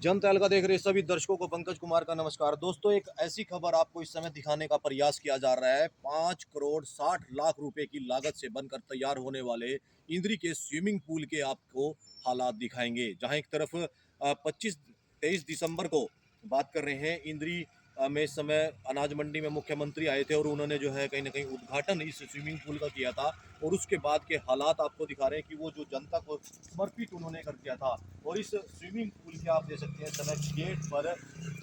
जनता तहलका देख रहे सभी दर्शकों को पंकज कुमार का नमस्कार। दोस्तों, एक ऐसी खबर आपको इस समय दिखाने का प्रयास किया जा रहा है। 5 करोड़ 60 लाख रुपए की लागत से बनकर तैयार होने वाले इंद्री के स्विमिंग पूल के आपको हालात दिखाएंगे। जहां एक तरफ 25-23 दिसंबर को बात कर रहे हैं, इंद्री में इस समय अनाज मंडी में मुख्यमंत्री आए थे और उन्होंने जो है कहीं ना कहीं उद्घाटन इस स्विमिंग पूल का किया था। और उसके बाद के हालात आपको दिखा रहे हैं कि वो जो जनता को समर्पित उन्होंने कर दिया था। और इस स्विमिंग पूल के आप देख सकते हैं समय गेट पर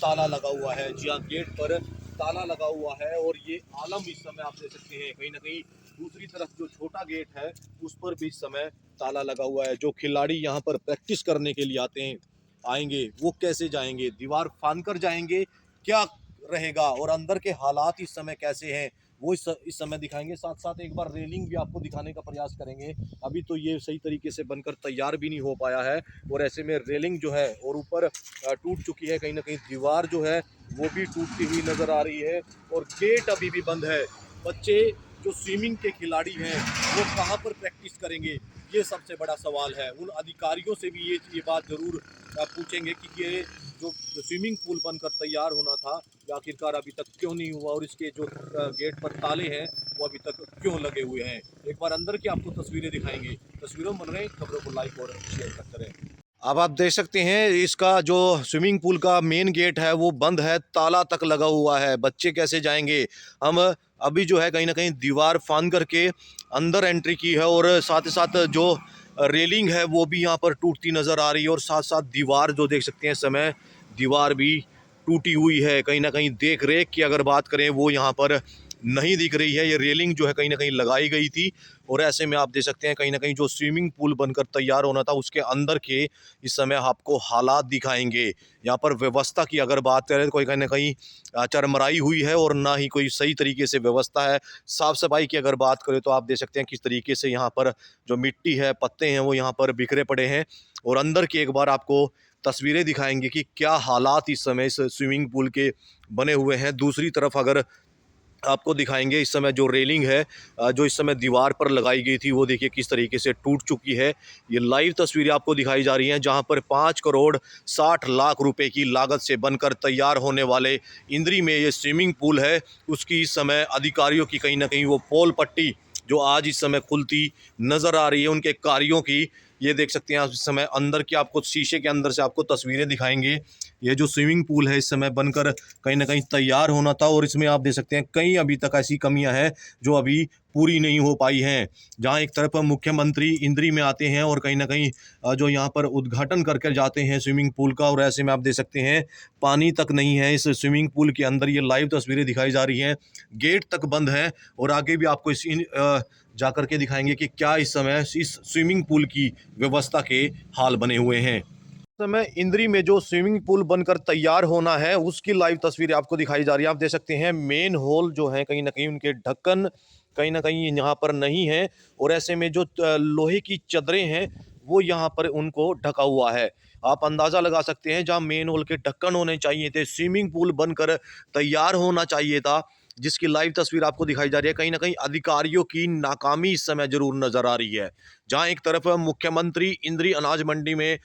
ताला लगा हुआ है। जी हाँ, गेट पर ताला लगा हुआ है और ये आलम इस समय आप देख सकते हैं। कहीं ना कहीं दूसरी तरफ जो छोटा गेट है उस पर भी इस समय ताला लगा हुआ है। जो खिलाड़ी यहाँ पर प्रैक्टिस करने के लिए आएंगे वो कैसे जाएंगे, दीवार फांद कर जाएंगे, क्या रहेगा और अंदर के हालात इस समय कैसे हैं वो इस समय दिखाएंगे। साथ साथ एक बार रेलिंग भी आपको दिखाने का प्रयास करेंगे। अभी तो ये सही तरीके से बनकर तैयार भी नहीं हो पाया है और ऐसे में रेलिंग जो है और ऊपर टूट चुकी है। कहीं ना कहीं दीवार जो है वो भी टूटती हुई नजर आ रही है और गेट अभी भी बंद है। बच्चे जो स्विमिंग के खिलाड़ी हैं वो कहाँ पर प्रैक्टिस करेंगे, ये सबसे बड़ा सवाल है। उन अधिकारियों से भी ये बात जरूर पूछेंगे कि ये जो स्विमिंग पूल बनकर तैयार होना था ये आखिरकार अभी तक क्यों नहीं हुआ और इसके जो गेट पर ताले हैं वो अभी तक क्यों लगे हुए हैं। एक बार अंदर की आपको तस्वीरें दिखाएंगे। तस्वीरों में बन रहे खबरों को लाइक और शेयर करते रहें। अब आप देख सकते हैं इसका जो स्विमिंग पूल का मेन गेट है वो बंद है, ताला तक लगा हुआ है। बच्चे कैसे जाएंगे। हम अभी जो है कहीं ना कहीं दीवार फांद करके अंदर एंट्री की है और साथ ही साथ जो रेलिंग है वो भी यहाँ पर टूटती नज़र आ रही है और साथ साथ दीवार जो देख सकते हैं समय दीवार भी टूटी हुई है। कहीं ना कहीं देख रेख की अगर बात करें वो यहाँ पर नहीं दिख रही है। ये रेलिंग जो है कहीं ना कहीं लगाई गई थी और ऐसे में आप देख सकते हैं कहीं ना कहीं जो स्विमिंग पूल बनकर तैयार होना था उसके अंदर के इस समय आपको हालात दिखाएंगे। यहाँ पर व्यवस्था की अगर बात करें तो कोई कहीं ना कहीं चरमराई हुई है और ना ही कोई सही तरीके से व्यवस्था है। साफ सफाई की अगर बात करें तो आप देख सकते हैं किस तरीके से यहाँ पर जो मिट्टी है, पत्ते हैं वो यहाँ पर बिखरे पड़े हैं। और अंदर की एक बार आपको तस्वीरें दिखाएंगे कि क्या हालात इस समय इस स्विमिंग पूल के बने हुए हैं। दूसरी तरफ अगर आपको दिखाएंगे इस समय जो रेलिंग है जो इस समय दीवार पर लगाई गई थी वो देखिए किस तरीके से टूट चुकी है। ये लाइव तस्वीरें आपको दिखाई जा रही हैं जहां पर 5 करोड़ 60 लाख रुपए की लागत से बनकर तैयार होने वाले इंद्री में ये स्विमिंग पूल है उसकी इस समय अधिकारियों की कहीं ना कहीं वो पोल पट्टी जो आज इस समय खुलती नज़र आ रही है उनके कार्यों की। ये देख सकते हैं आप इस समय अंदर की आपको शीशे के अंदर से आपको तस्वीरें दिखाएंगे। ये जो स्विमिंग पूल है इस समय बनकर कहीं ना कहीं तैयार होना था और इसमें आप देख सकते हैं कई अभी तक ऐसी कमियां हैं जो अभी पूरी नहीं हो पाई हैं। जहां एक तरफ मुख्यमंत्री इंद्री में आते हैं और कहीं ना कहीं जो यहाँ पर उद्घाटन करके जाते हैं स्विमिंग पूल का और ऐसे में आप देख सकते हैं पानी तक नहीं है इस स्विमिंग पूल के अंदर। ये लाइव तस्वीरें दिखाई जा रही हैं, गेट तक बंद है और आगे भी आपको जाकर के दिखाएंगे कि क्या इस समय इस स्विमिंग पूल की व्यवस्था के हाल बने हुए हैं। समय इंद्री में जो स्विमिंग पूल बनकर तैयार होना है उसकी लाइव तस्वीरें आपको दिखाई जा रही है। आप देख सकते हैं मेन होल जो है कहीं ना कहीं उनके ढक्कन कहीं ना कहीं यहाँ पर नहीं है और ऐसे में जो लोहे की चदरें हैं वो यहाँ पर उनको ढका हुआ है। आप अंदाजा लगा सकते हैं जहाँ मेन होल के ढक्कन होने चाहिए थे, स्विमिंग पूल बनकर तैयार होना चाहिए था, जिसकी लाइव तस्वीर आपको दिखाई जा रही है। कहीं ना कहीं अधिकारियों की नाकामी इस समय जरूर नजर आ रही है। जहां एक तरफ मुख्यमंत्री इंद्री अनाज मंडी में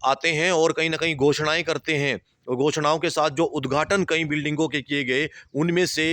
आते हैं और कहीं ना कहीं घोषणाएं करते हैं और घोषणाओं के साथ जो उद्घाटन कई बिल्डिंगों के किए गए उनमें से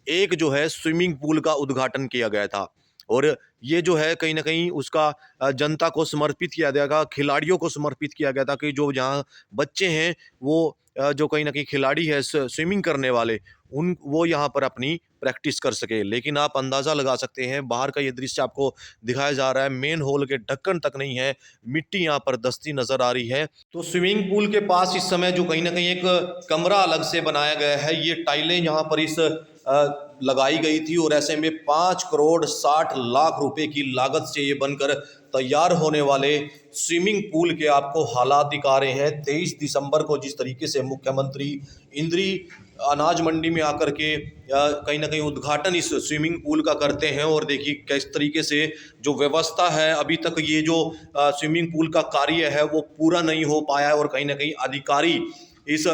एक जो है स्विमिंग पूल का उद्घाटन किया गया था। और ये जो है कहीं ना कहीं उसका जनता को समर्पित किया गया, खिलाड़ियों को समर्पित किया गया था कि जो जहाँ बच्चे हैं वो जो कहीं ना कहीं खिलाड़ी है स्विमिंग करने वाले उन वो यहाँ पर अपनी प्रैक्टिस कर सके। लेकिन आप अंदाजा लगा सकते हैं बाहर का ये दृश्य आपको दिखाया जा रहा है, मेन होल के ढक्कन तक नहीं है, मिट्टी यहाँ पर दस्ती नजर आ रही है। तो स्विमिंग पूल के पास इस समय जो कहीं ना कहीं एक कमरा अलग से बनाया गया है, ये टाइलें यहाँ पर इस लगाई गई थी और ऐसे में 5 करोड़ 60 लाख रुपए की लागत से ये बनकर तैयार होने वाले स्विमिंग पूल के आपको हालात दिखा रहे हैं। 23 दिसंबर को जिस तरीके से मुख्यमंत्री इंद्री अनाज मंडी में आकर के कहीं ना कहीं उद्घाटन इस स्विमिंग पूल का करते हैं और देखिए किस तरीके से जो व्यवस्था है अभी तक ये जो स्विमिंग पूल का कार्य है वो पूरा नहीं हो पाया है और कहीं ना कहीं अधिकारी इस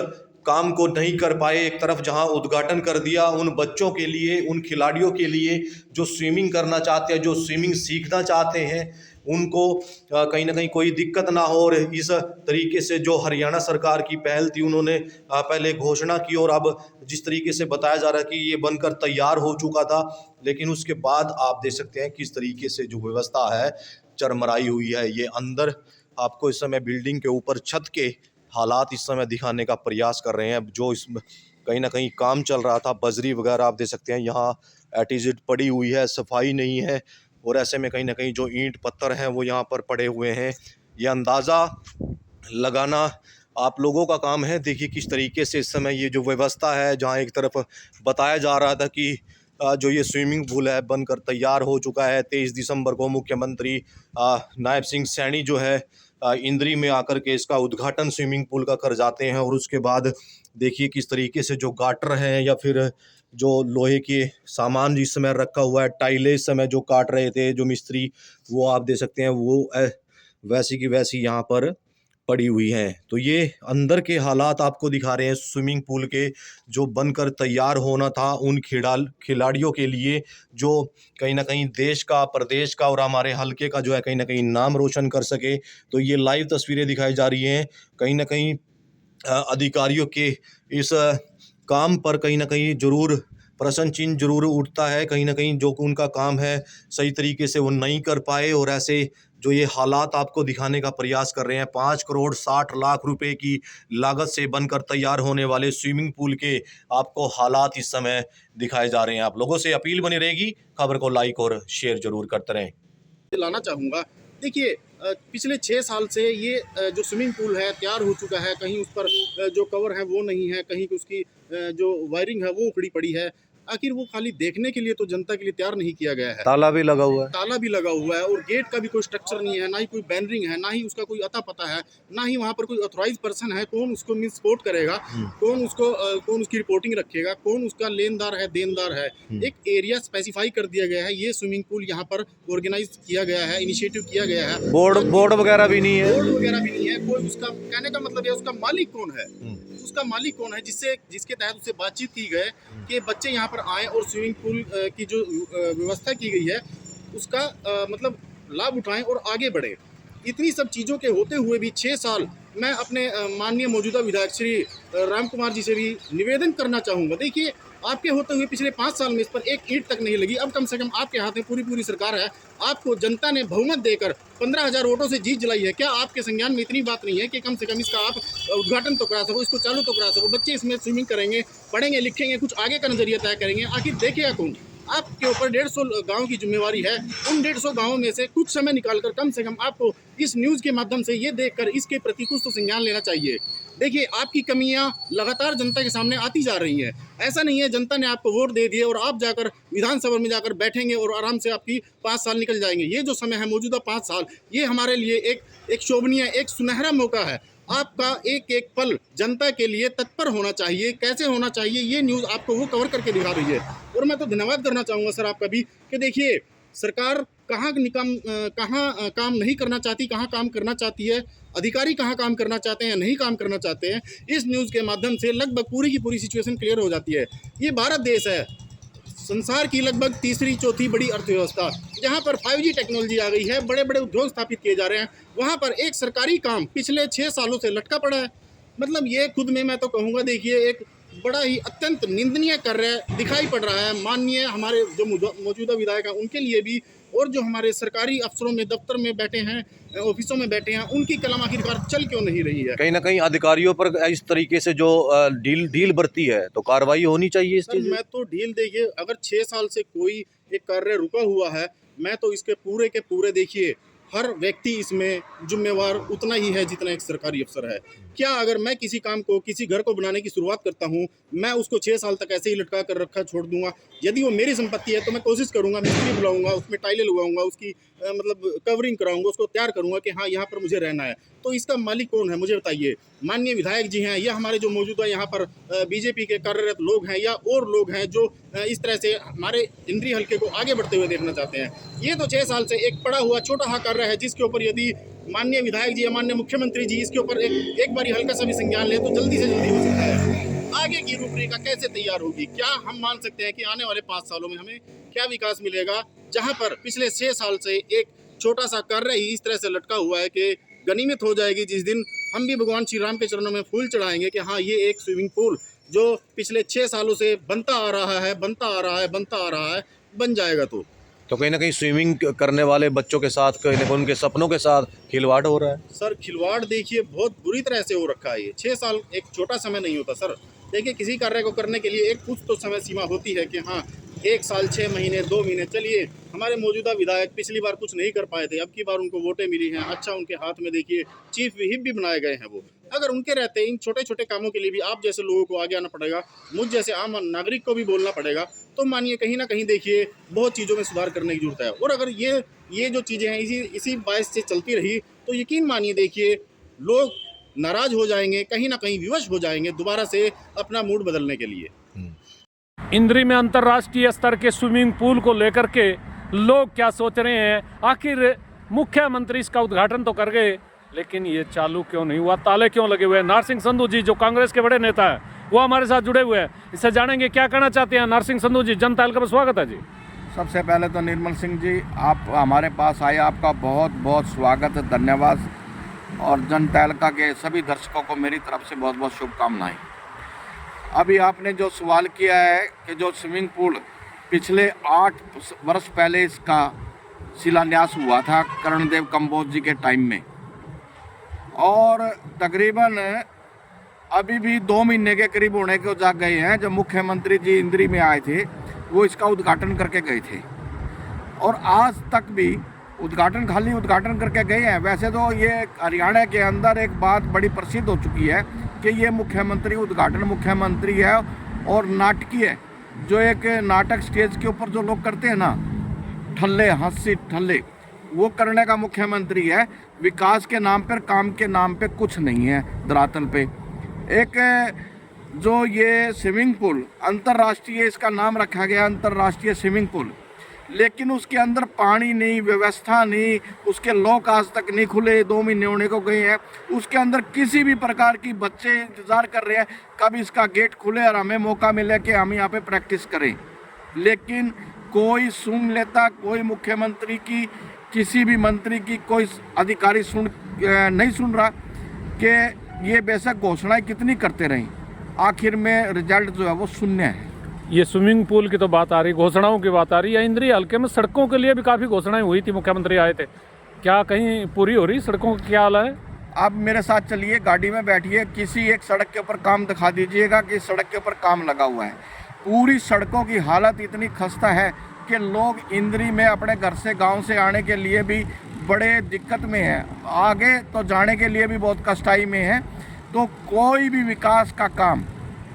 काम को नहीं कर पाए। एक तरफ जहां उद्घाटन कर दिया उन बच्चों के लिए, उन खिलाड़ियों के लिए जो स्विमिंग करना चाहते हैं, जो स्विमिंग सीखना चाहते हैं, उनको कहीं ना कहीं कोई दिक्कत ना हो। और इस तरीके से जो हरियाणा सरकार की पहल थी, उन्होंने पहले घोषणा की और अब जिस तरीके से बताया जा रहा है कि ये बनकर तैयार हो चुका था, लेकिन उसके बाद आप देख सकते हैं किस तरीके से जो व्यवस्था है चरमराई हुई है। ये अंदर आपको इस समय बिल्डिंग के ऊपर छत के हालात इस समय दिखाने का प्रयास कर रहे हैं। जो इस कहीं ना कहीं काम चल रहा था, बजरी वगैरह आप देख सकते हैं यहाँ एट इज इट पड़ी हुई है, सफाई नहीं है। और ऐसे में कहीं ना कहीं जो ईंट पत्थर हैं वो यहाँ पर पड़े हुए हैं। ये अंदाज़ा लगाना आप लोगों का काम है। देखिए किस तरीके से इस समय ये जो व्यवस्था है, जहाँ एक तरफ बताया जा रहा था कि जो ये स्विमिंग पूल है बनकर तैयार हो चुका है। 23 दिसंबर को मुख्यमंत्री नायब सिंह सैनी जो है इंद्री में आकर के इसका उद्घाटन स्विमिंग पूल का कर जाते हैं। और उसके बाद देखिए किस तरीके से जो गाटर हैं या फिर जो लोहे के सामान जिस समय रखा हुआ है, टाइलें इस समय जो काट रहे थे जो मिस्त्री, वो आप देख सकते हैं वो वैसी की वैसी यहाँ पर पड़ी हुई हैं। तो ये अंदर के हालात आपको दिखा रहे हैं स्विमिंग पूल के, जो बनकर तैयार होना था उन खिलाड़ियों के लिए, जो कहीं ना कहीं देश का, प्रदेश का और हमारे हलके का जो है कहीं ना कहीं नाम रोशन कर सके। तो ये लाइव तस्वीरें दिखाई जा रही हैं। कहीं ना कहीं अधिकारियों के इस काम पर कहीं ना कहीं जरूर प्रश्न चिन्ह जरूर उठता है। कहीं ना कहीं जो उनका काम है सही तरीके से वो नहीं कर पाए, और ऐसे जो ये हालात आपको दिखाने का प्रयास कर रहे हैं, 5 करोड़ 60 लाख रुपए की लागत से बनकर तैयार होने वाले स्विमिंग पूल के आपको हालात इस समय दिखाए जा रहे हैं। आप लोगों से अपील बनी रहेगी, खबर को लाइक और शेयर जरूर करते रहें। लाना चाहूँगा, देखिए पिछले 6 साल से ये जो स्विमिंग पूल है तैयार हो चुका है। कहीं उस पर जो कवर है वो नहीं है, कहीं उसकी जो वायरिंग है वो उखड़ी पड़ी है। आखिर वो खाली देखने के लिए तो जनता के लिए तैयार नहीं किया गया है। ताला भी लगा हुआ है। ताला भी लगा हुआ है और गेट का भी कोई स्ट्रक्चर नहीं है, ना ही कोई बैनरिंग है, ना ही उसका कोई अता पता है, ना ही वहाँ पर कोई ऑथराइज पर्सन है। कौन उसको मीन सपोर्ट करेगा, कौन उसकी रिपोर्टिंग रखेगा, कौन उसका लेनदार है, देनदार है। एक एरिया स्पेसिफाई कर दिया गया है। ये स्विमिंग पूल यहाँ पर ऑर्गेनाइज किया गया है, इनिशिएटिव किया गया है। बोर्ड वगैरह भी नहीं है। बोर्ड वगैरह भी नहीं है। कोई उसका कहने का मतलब है उसका मालिक कौन है, उसका मालिक कौन है जिसके तहत उससे बातचीत की गई कि बच्चे यहाँ पर आए और स्विमिंग पूल की जो व्यवस्था की गई है उसका मतलब लाभ उठाएं और आगे बढ़े। इतनी सब चीज़ों के होते हुए भी 6 साल मैं अपने माननीय मौजूदा विधायक श्री राम कुमार जी से भी निवेदन करना चाहूँगा। देखिए आपके होते हुए पिछले 5 साल में इस पर एक ईंट तक नहीं लगी। अब कम से कम आपके हाथ में पूरी सरकार है। आपको जनता ने बहुमत देकर 15,000 वोटों से जीत जलाई है। क्या आपके संज्ञान में इतनी बात नहीं है कि कम से कम इसका आप उद्घाटन तो करा सको, इसको चालू तो करा सको? बच्चे इसमें स्विमिंग करेंगे, पढ़ेंगे, लिखेंगे, कुछ आगे का नजरिया तय करेंगे। आखिर देखेगा कौन? आपके ऊपर 150 गाँव की जिम्मेवारी है। उन 150 गाँवों में से कुछ समय निकालकर कम से कम आपको इस न्यूज़ के माध्यम से ये देखकर इसके प्रति कुछ तो संज्ञान लेना चाहिए। देखिए आपकी कमियां लगातार जनता के सामने आती जा रही हैं। ऐसा नहीं है जनता ने आपको वोट दे दिए और आप जाकर विधानसभा में जाकर बैठेंगे और आराम से आपकी 5 साल निकल जाएंगे। ये जो समय है मौजूदा 5 साल, ये हमारे लिए एक शोभनीय, एक सुनहरा मौका है। आपका एक एक पल जनता के लिए तत्पर होना चाहिए। कैसे होना चाहिए ये न्यूज़ आपको वो कवर करके दिखा रही है। और मैं तो धन्यवाद करना चाहूँगा सर आपका भी कि देखिए सरकार कहाँ काम नहीं करना चाहती, कहाँ काम करना चाहती है, अधिकारी कहाँ काम करना चाहते हैं, नहीं काम करना चाहते हैं। इस न्यूज़ के माध्यम से लगभग पूरी की पूरी सिचुएशन क्लियर हो जाती है। ये भारत देश है, संसार की लगभग तीसरी चौथी बड़ी अर्थव्यवस्था, जहाँ पर 5G टेक्नोलॉजी आ गई है, बड़े बड़े उद्योग स्थापित किए जा रहे हैं, वहाँ पर एक सरकारी काम पिछले 6 सालों से लटका पड़ा है। मतलब ये खुद में मैं तो कहूँगा देखिए एक बड़ा ही अत्यंत निंदनीय कार्य दिखाई पड़ रहा है। माननीय हमारे जो मौजूदा विधायक हैं उनके लिए भी, और जो हमारे सरकारी अफसरों में दफ्तर में बैठे हैं, ऑफिसों में बैठे हैं, उनकी कलम आखिरकार चल क्यों नहीं रही है? कहीं ना कहीं अधिकारियों पर इस तरीके से जो ढील बरती है तो कार्रवाई होनी चाहिए इस चीज। मैं तो ढील देखिए, अगर 6 साल से कोई एक कार्य रुका हुआ है, मैं तो इसके पूरे के पूरे देखिए हर व्यक्ति इसमें जिम्मेवार उतना ही है जितना एक सरकारी अफसर है। क्या अगर मैं किसी काम को, किसी घर को बनाने की शुरुआत करता हूँ, मैं उसको 6 साल तक ऐसे ही लटका कर रखा छोड़ दूंगा? यदि वो मेरी संपत्ति है तो मैं कोशिश करूंगा, मिस्त्री बुलाऊंगा, उसमें टाइलें लगाऊंगा, उसकी मतलब कवरिंग कराऊंगा, उसको तैयार करूंगा कि हाँ यहाँ पर मुझे रहना है। तो इसका मालिक कौन है मुझे बताइए? माननीय विधायक जी हैं या हमारे जो मौजूदा यहाँ पर बीजेपी के कार्यरत लोग हैं या और लोग हैं जो इस तरह से हमारे इंद्री हल्के को आगे बढ़ते हुए देखना चाहते हैं? ये तो 6 साल से एक पड़ा हुआ छोटा सा कार्य है जिसके ऊपर यदि माननीय विधायक जी या माननीय मुख्यमंत्री जी इसके ऊपर एक बार हल्का सा भी संज्ञान ले तो जल्दी से जल्दी हो सकता है। आगे की रूपरेखा कैसे तैयार होगी? क्या हम मान सकते हैं कि आने वाले 5 सालों में हमें क्या विकास मिलेगा, जहां पर पिछले 6 साल से एक छोटा सा कार्य ही इस तरह से लटका हुआ है कि गनीमत हो जाएगी जिस दिन हम भी भगवान श्री राम के चरणों में फूल चढ़ाएंगे कि हाँ, ये एक स्विमिंग पूल जो पिछले 6 सालों से बनता आ रहा है, बन जाएगा। तो कहीं ना कहीं स्विमिंग करने वाले बच्चों के साथ कहीं ना कहीं उनके सपनों के साथ खिलवाड़ हो रहा है। सर खिलवाड़ देखिए बहुत बुरी तरह से हो रखा है। ये 6 साल एक छोटा समय नहीं होता सर। देखिए किसी कार्य को करने के लिए एक कुछ तो समय सीमा होती है कि हाँ 1 साल 6 महीने 2 महीने। चलिए हमारे मौजूदा विधायक पिछली बार कुछ नहीं कर पाए थे, अब की बार उनको वोटें मिली हैं। अच्छा उनके हाथ में देखिए चीफ व्हिप भी बनाए गए हैं। वो अगर उनके रहते इन छोटे छोटे कामों के लिए भी आप जैसे लोगों को आगे आना पड़ेगा, मुझ जैसे आम नागरिक को भी बोलना पड़ेगा, तो मानिए कहीं ना कहीं देखिए बहुत चीज़ों में सुधार करने की जरूरत है। और अगर ये जो चीज़ें हैं इसी बायस से चलती रही तो यकीन मानिए देखिए लोग नाराज हो जाएंगे, कहीं ना कहीं विवश हो जाएंगे दोबारा से अपना मूड बदलने के लिए। इंद्री में अंतर्राष्ट्रीय स्तर के स्विमिंग पूल को लेकर के लोग क्या सोच रहे हैं? आखिर मुख्यमंत्री इसका उद्घाटन तो कर गए, लेकिन ये चालू क्यों नहीं हुआ? ताले क्यों लगे हुए हैं? नारसिंह संधू जी जो कांग्रेस के बड़े नेता है वो हमारे साथ जुड़े हुए हैं, इससे जानेंगे क्या कहना चाहते हैं। नारसिंह संधू जी, जनता हल्का में स्वागत है जी। सबसे पहले तो निर्मल सिंह जी, आप हमारे पास आए, आपका बहुत बहुत स्वागत है, धन्यवाद। और जनता हल्का के सभी दर्शकों को मेरी तरफ से बहुत बहुत शुभकामनाएं। अभी आपने जो सवाल किया है कि जो स्विमिंग पूल पिछले 8 वर्ष पहले इसका शिलान्यास हुआ था कर्णदेव कंबोज जी के टाइम में, और तकरीबन अभी भी 2 महीने के करीब होने को जा गए हैं। जब मुख्यमंत्री जी इंद्री में आए थे वो इसका उद्घाटन करके गए थे, और आज तक भी खाली उद्घाटन करके गए हैं। वैसे तो ये हरियाणा के अंदर एक बात बड़ी प्रसिद्ध हो चुकी है कि ये उद्घाटन मुख्यमंत्री है और नाटकीय है। जो एक नाटक स्टेज के ऊपर जो लोग करते हैं ना, ठल्ले हंसी ठल्ले, वो करने का मुख्यमंत्री है। विकास के नाम पर, काम के नाम पे कुछ नहीं है धरातल पे। एक जो ये स्विमिंग पूल अंतर्राष्ट्रीय, इसका नाम रखा गया अंतर्राष्ट्रीय स्विमिंग पूल, लेकिन उसके अंदर पानी नहीं, व्यवस्था नहीं, उसके लॉक आज तक नहीं खुले, 2 महीने होने को गए हैं। उसके अंदर किसी भी प्रकार की बच्चे इंतज़ार कर रहे हैं कब इसका गेट खुले और हमें मौका मिले कि हम यहाँ पे प्रैक्टिस करें, लेकिन कोई सुन लेता, कोई मुख्यमंत्री की, किसी भी मंत्री की कोई अधिकारी नहीं सुन रहा कि ये बेशक घोषणाएं कितनी करते रहें, आखिर में रिजल्ट जो है वो शून्य है। ये स्विमिंग पूल की तो बात आ रही, घोषणाओं की बात आ रही है। इंद्री हल्के में सड़कों के लिए भी काफ़ी घोषणाएं हुई थी, मुख्यमंत्री आए थे, क्या कहीं पूरी हो रही? सड़कों का क्या हाल है? आप मेरे साथ चलिए, गाड़ी में बैठिए, किसी एक सड़क के ऊपर काम दिखा दीजिएगा कि सड़क के ऊपर काम लगा हुआ है। पूरी सड़कों की हालत इतनी खस्ता है कि लोग इंद्री में अपने घर से, गाँव से आने के लिए भी बड़े दिक्कत में हैं, आगे तो जाने के लिए भी बहुत कष्टाई में है। तो कोई भी विकास का काम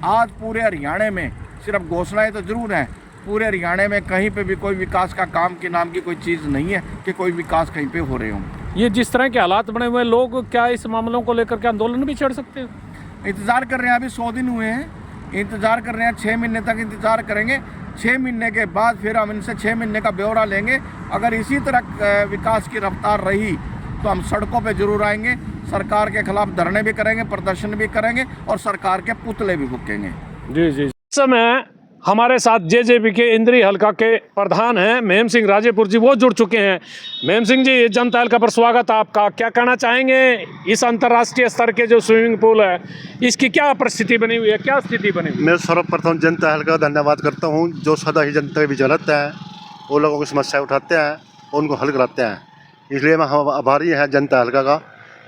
आज पूरे हरियाणा में, सिर्फ घोषणाएं तो जरूर हैं, पूरे हरियाणा में कहीं पे भी कोई विकास का काम के नाम की कोई चीज़ नहीं है कि कोई विकास कहीं पे हो रहे हों। ये जिस तरह के हालात बने हुए हैं, लोग क्या इस मामलों को लेकर के आंदोलन भी छेड़ सकते हैं? इंतज़ार कर रहे हैं, अभी 100 दिन हुए हैं, इंतज़ार कर रहे हैं, 6 महीने तक इंतज़ार करेंगे। 6 महीने के बाद फिर हम इनसे 6 महीने का ब्यौरा लेंगे। अगर इसी तरह विकास की रफ्तार रही तो हम सड़कों पे जरूर आएंगे, सरकार के खिलाफ धरने भी करेंगे, प्रदर्शन भी करेंगे और सरकार के पुतले भी फूकेंगे। जी जी। इस समय हमारे साथ जेजेपी के इंद्री हल्का के प्रधान हैं मेम सिंह राजेपुर जी, वो जुड़ चुके हैं। मेम सिंह जी, जनता हल्का पर स्वागत आपका। क्या कहना चाहेंगे इस अंतर्राष्ट्रीय स्तर के जो स्विमिंग पूल है, इसकी क्या परिस्थिति बनी हुई है, क्या स्थिति बनी हुई है? मैं सर्वप्रथम जनता हल्का धन्यवाद करता हूँ, जो सदा ही जनता के बीच रहते हैं, वो लोगों की समस्या उठाते हैं और उनको हल कराते हैं। इसलिए मैं आभारी है जनता हल्का का,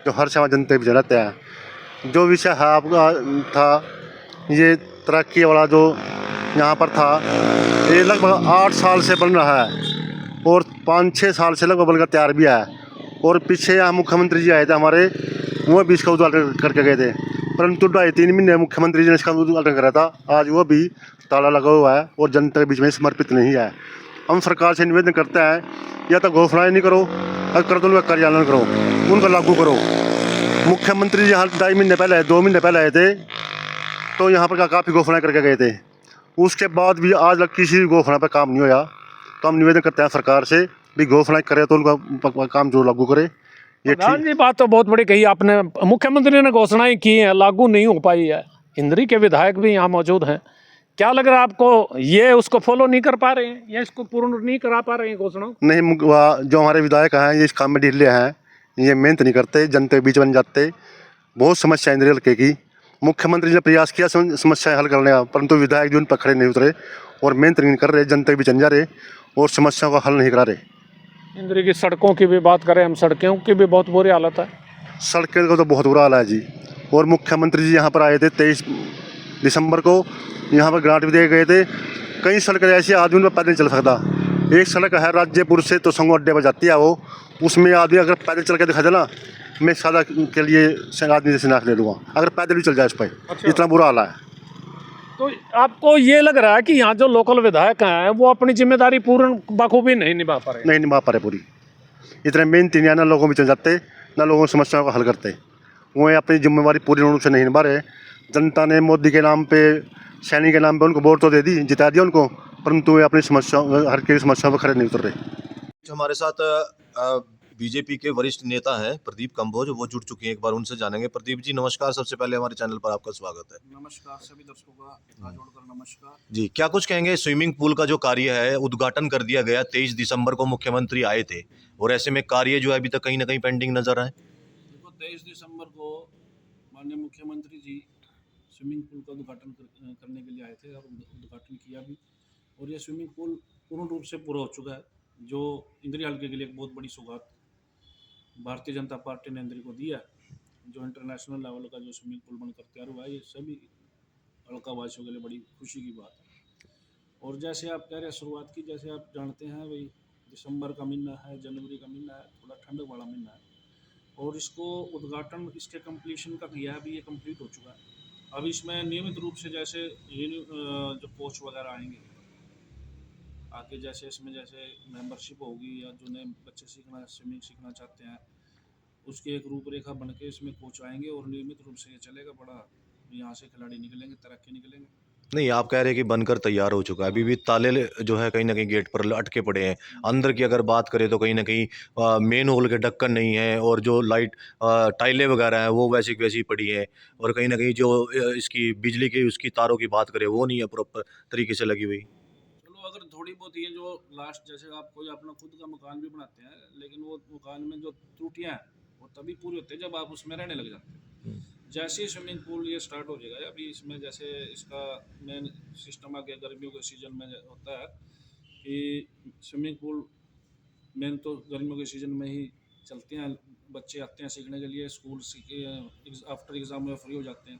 जो हर समय जनता के बीच रहते हैं। जो विषय है आपका था, ये तरक्की वाला जो यहाँ पर था, ये लगभग 8 साल से बन रहा है और 5-6 साल से लगभग बनकर तैयार भी है। और पीछे यहाँ मुख्यमंत्री जी आए थे हमारे, वो भी इसका उद्घाटन करके गए थे, परंतु 2.5-3 महीने मुख्यमंत्री जी ने इसका उद्घाटन करा था। आज वो भी ताला लगा हुआ है और जनता के बीच में समर्पित नहीं है। हम सरकार से निवेदन करते हैं, या तो घोषणाएँ नहीं करो, अगर करो तो उनका कार्यान्वयन करो, उनका लागू करो। मुख्यमंत्री जी यहाँ 2 महीने पहले 2 महीने पहले आए थे, तो यहाँ पर काफ़ी घोषणाएँ करके गए थे। उसके बाद भी आज तक किसी घोषणा पर काम नहीं होया। तो हम निवेदन करते हैं सरकार से भी घोषणा करे तो उनका काम जो लागू करे। ये प्रधान जी, बात तो बहुत बड़ी कही आपने। मुख्यमंत्री ने घोषणाएं की हैं, लागू नहीं हो पाई है। इंद्री के विधायक भी यहाँ मौजूद हैं, क्या लग रहा है आपको, ये उसको फॉलो नहीं कर पा रहे हैं या इसको पूर्ण नहीं करा पा रहे हैं घोषणा? नहीं, जो हमारे विधायक हैं ये इस काम में ढीले हैं, ये मेहनत नहीं करते, जनता के बीच बन जाते। बहुत समस्या इंद्री हल्के की, मुख्यमंत्री ने प्रयास किया समस्या हल करने का, परंतु विधायक जो उन पर खड़े नहीं उतरे और मेहनत नहीं कर रहे, जनता के बीच जा रहे और समस्याओं का हल नहीं करा रहे। इंद्री की सड़कों की भी बात करें हम, सड़कों की भी बहुत बुरी हालत है। सड़कें का तो बहुत बुरा हाल है जी। और मुख्यमंत्री जी यहाँ पर आए थे 23 दिसंबर को, यहाँ पर ग्रांट भी दे गए थे। कई सड़कें ऐसी आदमी पर पैदल नहीं चल सकता। एक सड़क है राज्यपुर से तो संगो अड्डे पर जाती है, वो उसमें आदमी अगर पैदल चल के दिखा देना, मैं सादा के लिए आदमी जैसे नाक ले लूँगा अगर पैदल भी चल जाए उस पर। अच्छा। इतना बुरा हाल है। तो आपको ये लग रहा है कि यहाँ जो लोकल विधायक हैं वो अपनी जिम्मेदारी पूर्ण बखूबी नहीं निभा पा रहे? नहीं निभा पा रहे पूरी। इतने मेहनती नहीं, ना लोगों में चल जाते, ना लोगों की समस्याओं का हल करते। वो अपनी जिम्मेदारी पूरी रूप से नहीं निभा रहे। जनता ने मोदी के नाम पे, सैनी के नाम पे उनको वोट तो दे दी, जिता दिया उनको, परंतु वे अपनी समस्याओं, हर की समस्याओं पर खड़े नहीं उतर रहे। हमारे साथ बीजेपी के वरिष्ठ नेता हैं प्रदीप कंबोज, वो जुड़ चुके हैं, एक बार उनसे जानेंगे। प्रदीप जी नमस्कार, सबसे पहले हमारे चैनल पर आपका स्वागत है। नमस्कार सभी दर्शकों का हाथ जोड़कर नमस्कार जी, क्या कुछ कहेंगे? स्विमिंग पूल का जो कार्य है उद्घाटन कर दिया गया, 23 दिसंबर को मुख्यमंत्री आए थे और ऐसे में कार्य जो है अभी तक कहीं ना कहीं पेंडिंग नजर आए। देखो 23 दिसंबर को माननीय मुख्यमंत्री जी स्विमिंग पूल का उद्घाटन करने के लिए आए थे और उद्घाटन किया भी। और ये स्विमिंग पूल पूर्ण रूप से पूरा हो चुका है, जो इंद्री हल्के के लिए एक बहुत बड़ी सौगात भारतीय जनता पार्टी ने इंद्री को दिया। जो इंटरनेशनल लेवल का जो स्विमिंग पूल बनकर तैयार हुआ है, ये सभी हल्का वासियों के लिए बड़ी खुशी की बात है। और जैसे आप कह रहे हैं शुरुआत की, जैसे आप जानते हैं भाई, दिसंबर का महीना है, जनवरी का महीना है, थोड़ा ठंड वाला महीना है, और इसको उद्घाटन इसके कंप्लीशन का किया है, अभी ये कंप्लीट हो चुका है। अब इसमें नियमित रूप से जैसे जो कोच वगैरह आएंगे आगे, जैसे इसमें जैसे मेंबरशिप होगी या जो नए बच्चे स्विमिंग सीखना चाहते हैं, उसकी एक रूपरेखा बन के इसमें कोच आएंगे और नियमित रूप से ये चलेगा। बड़ा यहाँ से खिलाड़ी निकलेंगे, तरक्की निकलेंगे। नहीं, आप कह रहे हैं कि बनकर तैयार हो चुका है, अभी भी ताले जो है कहीं ना कहीं गेट पर अटके पड़े हैं। अंदर की अगर बात करें तो कहीं ना कहीं मेन होल के ढक्कन नहीं है और जो लाइट टाइलें वगैरह हैं वो वैसी की वैसी पड़ी हैं, और कहीं ना कहीं जो इसकी बिजली की उसकी तारों की बात करें वो नहीं है प्रॉपर तरीके से लगी हुई। चलो अगर थोड़ी बहुत ये जो लास्ट, जैसे आप कोई अपना खुद का मकान भी बनाते हैं, लेकिन वो मकान में जो त्रुटियां हैं वो तभी पूरी होती है जब आप उसमें रहने लग जाते हैं। जैसे ही स्विमिंग पूल ये स्टार्ट हो जाएगा, अभी इसमें जैसे इसका मेन सिस्टम आ गया गर्मियों के सीजन में होता है कि स्विमिंग पूल मेन तो गर्मियों के सीजन में ही चलते हैं। बच्चे आते हैं सीखने के लिए, स्कूल आफ्टर एग्ज़ाम में फ्री हो जाते हैं,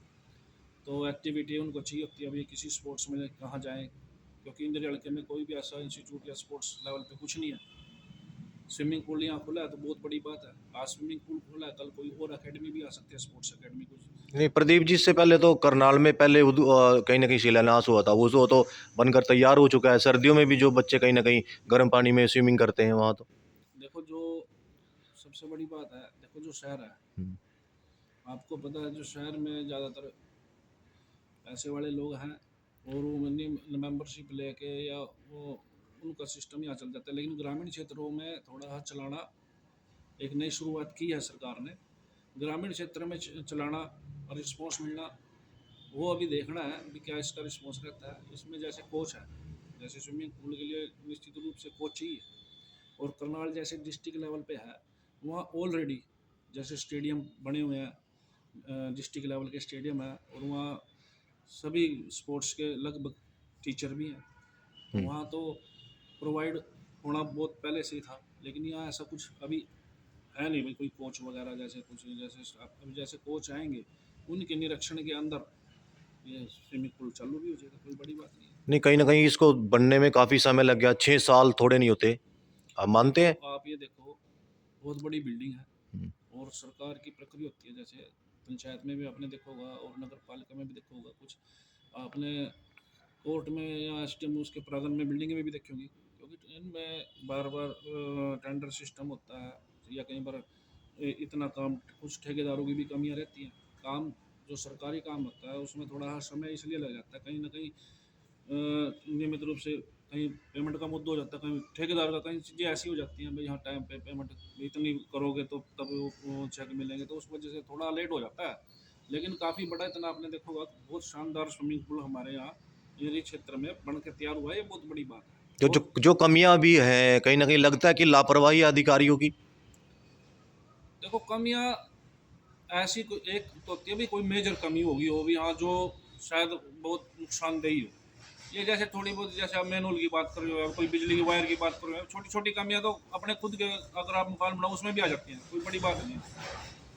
तो एक्टिविटी उनको अच्छी होती है। अभी किसी स्पोर्ट्स में कहाँ जाएँ, क्योंकि इंद्री हल्के में कोई भी ऐसा इंस्टीट्यूट या स्पोर्ट्स लेवल पे कुछ नहीं है। स्विमिंग पूल यहाँ खुला है तो बहुत बड़ी बात है। आज स्विमिंग पूल खुला है, कल कोई और एकेडमी भी आ सकती है, स्पोर्ट्स एकेडमी कुछ। नहीं प्रदीप जी, इससे पहले तो करनाल में पहले कहीं ना कहीं शिलान्यास हुआ था, वो तो बनकर तैयार हो चुका है। सर्दियों में भी जो बच्चे कहीं ना कहीं गर्म पानी में स्विमिंग करते हैं वहाँ तो देखो जो सबसे बड़ी बात है, देखो जो शहर है, आपको पता है जो शहर में ज़्यादातर पैसे वाले लोग हैं और वो मेंबरशिप लेके या वो उनका सिस्टम यहाँ चल जाता है। लेकिन ग्रामीण क्षेत्रों में थोड़ा हाथ चलाना, एक नई शुरुआत की है सरकार ने, ग्रामीण क्षेत्र में चलाना और रिस्पॉन्स मिलना, वो अभी देखना है कि क्या इसका रिस्पॉन्स रहता है। इसमें जैसे कोच है, जैसे स्विमिंग पूल के लिए निश्चित रूप से कोच चाहिए, और करनाल जैसे डिस्ट्रिक्ट लेवल पे है, वहाँ ऑलरेडी जैसे स्टेडियम बने हुए हैं, डिस्ट्रिक्ट लेवल के स्टेडियम है, और वहाँ सभी स्पोर्ट्स के लगभग टीचर भी हैं, तो वहाँ तो प्रोवाइड होना बहुत पहले से ही था। लेकिन यहाँ ऐसा कुछ अभी है नहीं भाई, कोई कोच वगैरह जैसे कुछ, जैसे अभी जैसे कोच आएंगे उनके निरीक्षण के अंदर ये स्विमिंग पूल चालू भी हो जाएगा, कोई बड़ी बात नहीं है। नहीं, कहीं ना कहीं इसको बनने में काफ़ी समय लग गया, 6 साल थोड़े नहीं होते, आप मानते हैं? तो आप ये देखो, बहुत बड़ी बिल्डिंग है और सरकार की प्रक्रिया होती है, जैसे पंचायत में भी आपने देखा होगा और नगर पालिका में भी देखा होगा, कुछ आपने कोर्ट में या एसडीएम उसके प्रांगण में बिल्डिंगें में भी देखी होंगी, क्योंकि इनमें बार बार टेंडर सिस्टम होता है, या कई बार इतना काम, कुछ ठेकेदारों की भी कमियां रहती हैं। काम जो सरकारी काम होता है उसमें थोड़ा समय इसलिए लग जाता है, कहीं ना कहीं नियमित रूप से कहीं पेमेंट का मुद्दा हो जाता है, कहीं ठेकेदार का, कहीं चीज़ें ऐसी हो जाती हैं भाई हाँ टाइम पे पेमेंट इतनी करोगे तो तब वो चेक मिलेंगे, तो उस वजह से थोड़ा लेट हो जाता है। लेकिन काफ़ी बड़ा, इतना आपने देखा होगा, बहुत शानदार स्विमिंग पूल हमारे यहाँ इंद्री क्षेत्र में बन के तैयार हुआ है, ये बहुत बड़ी बात है। जो कमियां भी हैं, कहीं ना कहीं लगता है कि लापरवाही है अधिकारियों की। देखो कमियां ऐसी कोई एक तो होती है भी, कोई मेजर कमी होगी वो भी हाँ जो शायद बहुत नुकसानदेही हो। ये जैसे थोड़ी बहुत, जैसे आप मैनुअल की बात कर रहे हो या कोई बिजली की वायर की बात कर रहे हो, छोटी छोटी कमियां तो अपने खुद के अगर आप मकान बनाओ उसमें भी आ जाती हैं, कोई बड़ी बात नहीं है,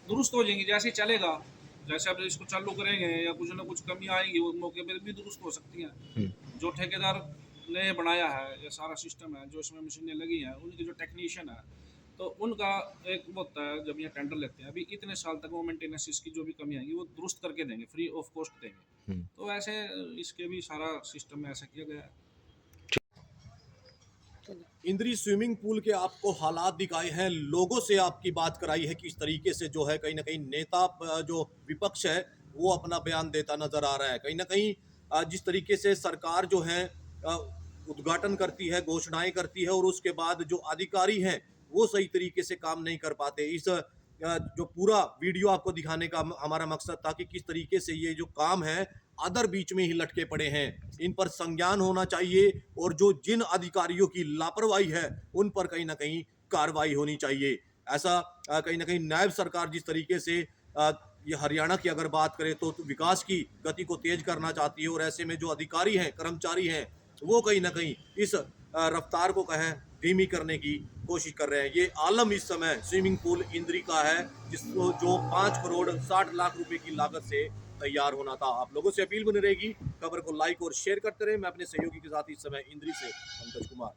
दुरुस्त हो जाएंगी जैसे ही चलेगा। जैसे आप इसको चालू करेंगे या कुछ ना कुछ कमी आएगी वो मौके पर भी दुरुस्त हो सकती हैं। जो ठेकेदार ने बनाया है ये सारा सिस्टम है, जो इसमें मशीनें लगी हैं, उनके जो टेक्नीशियन है तो उनका एक वो होता है, जब ये टेंडर लेते हैं अभी इतने साल तक वो मेंटेनेंस इसकी जो भी कमी आएगी वो दुरुस्त करके देंगे, फ्री ऑफ कॉस्ट देंगे। तो ऐसे इसके भी सारा सिस्टम में ऐसा किया गया है। इंद्री स्विमिंग पूल के आपको हालात दिखाए हैं, लोगों से आपकी बात कराई है कि इस तरीके से जो है कहीं ना कहीं नेता जो विपक्ष है वो अपना बयान देता नजर आ रहा है। कहीं ना कहीं जिस तरीके से सरकार जो है उद्घाटन करती है, घोषणाएं करती है और उसके बाद जो अधिकारी हैं वो सही तरीके से काम नहीं कर पाते। इस जो पूरा वीडियो आपको दिखाने का हमारा मकसद था कि किस तरीके से ये जो काम है आदर बीच में ही लटके पड़े हैं, इन पर संज्ञान होना चाहिए और जो जिन अधिकारियों की लापरवाही है उन पर कहीं ना कहीं कार्रवाई होनी चाहिए। ऐसा कहीं ना कहीं नायब सरकार जिस तरीके से ये हरियाणा की अगर बात करें तो विकास की गति को तेज करना चाहती है और ऐसे में जो अधिकारी हैं, कर्मचारी हैं, वो कहीं ना कहीं इस रफ्तार को कहें धीमी करने की कोशिश कर रहे हैं। ये आलम इस समय स्विमिंग पूल इंद्री का है जिसको जो 5 करोड़ 60 लाख रुपए की लागत से तैयार होना था। आप लोगों से अपील बनी रहेगी, खबर को लाइक और शेयर करते रहे। मैं अपने सहयोगी के साथ इस समय इंद्री से पंकज कुमार।